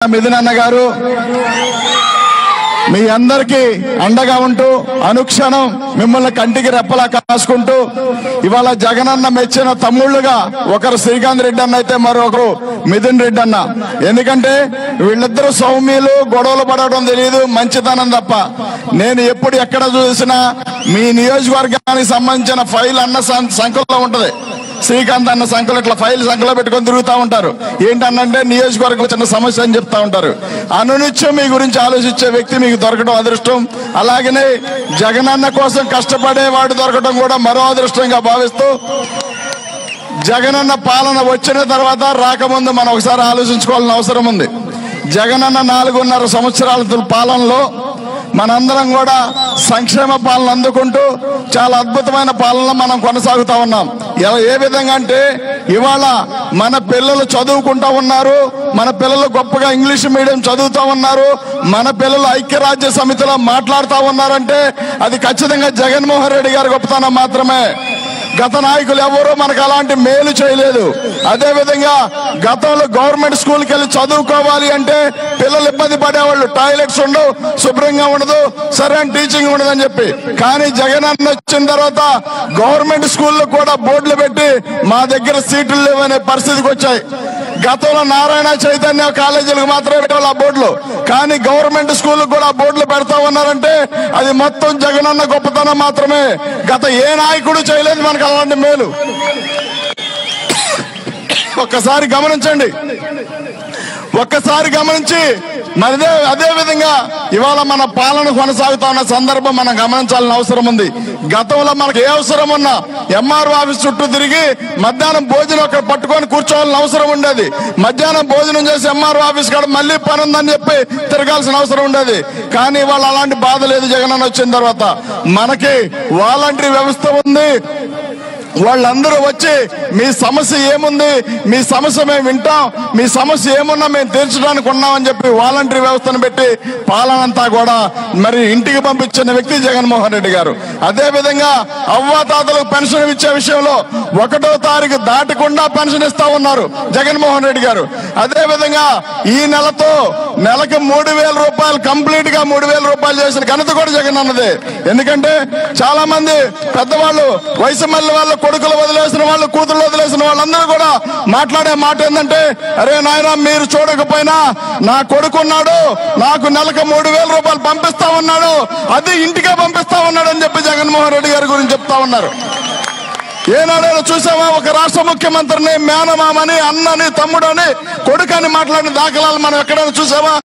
మిథున్ అన్న గారు మీ అందరికీ అండగా ఉంటూ అనుక్షణం మిమ్మల్ని కంటికి రెప్పలా కాసుకుంటూ ఇవాళ జగనన్న మెచ్చిన తమ్ముళ్ళుగా ఒకరు శ్రీకాంత్ రెడ్డి అన్న అయితే మరొకరు మిథున్ రెడ్డి అన్న. ఎందుకంటే వీళ్ళిద్దరూ సౌమ్యులు, గొడవలు పడటం తెలియదు, మంచితనం తప్ప. నేను ఎప్పుడు ఎక్కడ చూసినా మీ నియోజకవర్గానికి సంబంధించిన ఫైల్ అన్న సంఖ్యలో ఉంటది. శ్రీకాంత్ అన్న సంఖ్యలో ఇట్లా ఫైల్ సంఖ్యలో పెట్టుకొని తిరుగుతూ ఉంటారు. ఏంటన్నంటే నియోజకవర్గంలో చిన్న సమస్య అని చెప్తా ఉంటారు. అనునిత్యం మీ గురించి ఆలోచించే వ్యక్తి మీకు దొరకడం అదృష్టం. అలాగనే జగనన్న కోసం కష్టపడే వాడు దొరకడం కూడా మరో అదృష్టంగా భావిస్తూ, జగనన్న పాలన వచ్చిన తర్వాత రాకముందు మనం ఒకసారి ఆలోచించుకోవాల్సిన అవసరం ఉంది. జగనన్న 4.5 సంవత్సరాల పాలనలో మనందరం కూడా సంక్షేమ పాలన అందుకుంటూ చాలా అద్భుతమైన పాలన మనం కొనసాగుతా ఉన్నాం. ఏ విధంగా అంటే ఇవాళ మన పిల్లలు చదువుకుంటా ఉన్నారు, మన పిల్లలు గొప్పగా ఇంగ్లీష్ మీడియం చదువుతా ఉన్నారు, మన పిల్లలు ఐక్యరాజ్య సమితిలో మాట్లాడుతూ ఉన్నారంటే అది ఖచ్చితంగా జగన్మోహన్ రెడ్డి గారి గొప్పతనం మాత్రమే. గత నాయకులు ఎవరూ మనకు అలాంటి మేలు చేయలేదు. అదే విధంగా గతంలో గవర్నమెంట్ స్కూల్కి వెళ్ళి చదువుకోవాలి అంటే పిల్లలు ఇబ్బంది పడేవాళ్ళు, టాయిలెట్స్ ఉండవు, శుభ్రంగా ఉండదు, సరైన టీచింగ్ ఉండదు అని చెప్పి. కానీ జగనన్న వచ్చిన తర్వాత గవర్నమెంట్ స్కూల్లో కూడా బోర్డులు పెట్టి మా దగ్గర సీట్లు లేవనే పరిస్థితికి వచ్చాయి. గతంలో నారాయణ చైతన్య కాలేజీలకు మాత్రమే పెట్టాలి ఆ బోర్డులు, కానీ గవర్నమెంట్ స్కూల్ కూడా బోర్డులు పెడతా ఉన్నారంటే అది మొత్తం జగనన్న గొప్పతనం మాత్రమే. గత ఏ నాయకుడు చేయలేదు మనకు అలాంటి మేలు. ఒక్కసారి గమనించి మరి అదే విధంగా ఇవాళ మన పాలన కొనసాగుతా ఉన్న సందర్భం మనం గమనించాల్సిన అవసరం ఉంది. గతంలో మనకు ఏ అవసరం ఉన్నా ఎంఆర్ఓ ఆఫీస్ చుట్టూ తిరిగి మధ్యాహ్నం భోజనం అక్కడ పట్టుకొని కూర్చోవాల్సిన అవసరం ఉండేది. మధ్యాహ్నం భోజనం చేసి ఎంఆర్ఓ ఆఫీస్ కాడ మళ్ళీ పని ఉందని చెప్పి తిరగాల్సిన అవసరం ఉండేది. కానీ ఇవాళ అలాంటి బాధ లేదు. జగనన్న వచ్చిన తర్వాత మనకి వాలంటరీ వ్యవస్థ ఉంది. వాళ్ళందరూ వచ్చి మీ సమస్య ఏముంది, మీ సమస్య మేము వింటాం, మీ సమస్య ఏమున్నా మేము తీర్చడానికి ఉన్నామని చెప్పి వాలంటరీ వ్యవస్థను పెట్టి పాలనంతా కూడా మరి ఇంటికి పంపించిన వ్యక్తి జగన్మోహన్ రెడ్డి గారు. అదే విధంగా అవ్వాతాతలకు పెన్షన్ ఇచ్చే విషయంలో 1వ తారీఖు దాటకుండా పెన్షన్ ఇస్తా ఉన్నారు జగన్మోహన్ రెడ్డి గారు. అదే విధంగా ఈ నెలతో నెలకు 3,000 రూపాయలు, కంప్లీట్ గా 3,000 రూపాయలు చేసిన ఘనత కూడా జగన్ అన్నదే. ఎందుకంటే చాలా మంది పెద్దవాళ్ళు, వయసు మళ్ళీ వాళ్ళు, కొడుకులు వదిలేసిన వాళ్ళు, కూతురు వదిలేసిన వాళ్ళందరూ కూడా మాట్లాడే మాట ఏంటంటే, అరే నాయన మీరు చూడకపోయినా నా కొడుకున్నాడు, నాకు నెలకు 3,000 రూపాయలు పంపిస్తా ఉన్నాడు, అది ఇంటికే పంపిస్తా ఉన్నాడు అని చెప్పి జగన్మోహన్ రెడ్డి గారి గురించి చెప్తా ఉన్నారు. ఏనాడైనా చూసామా ఒక రాష్ట్ర ముఖ్యమంత్రిని మేనమామని, అన్నని, తమ్ముడని, కొడుకని మాట్లాడిన దాఖలాలు మనం ఎక్కడైనా చూసామా?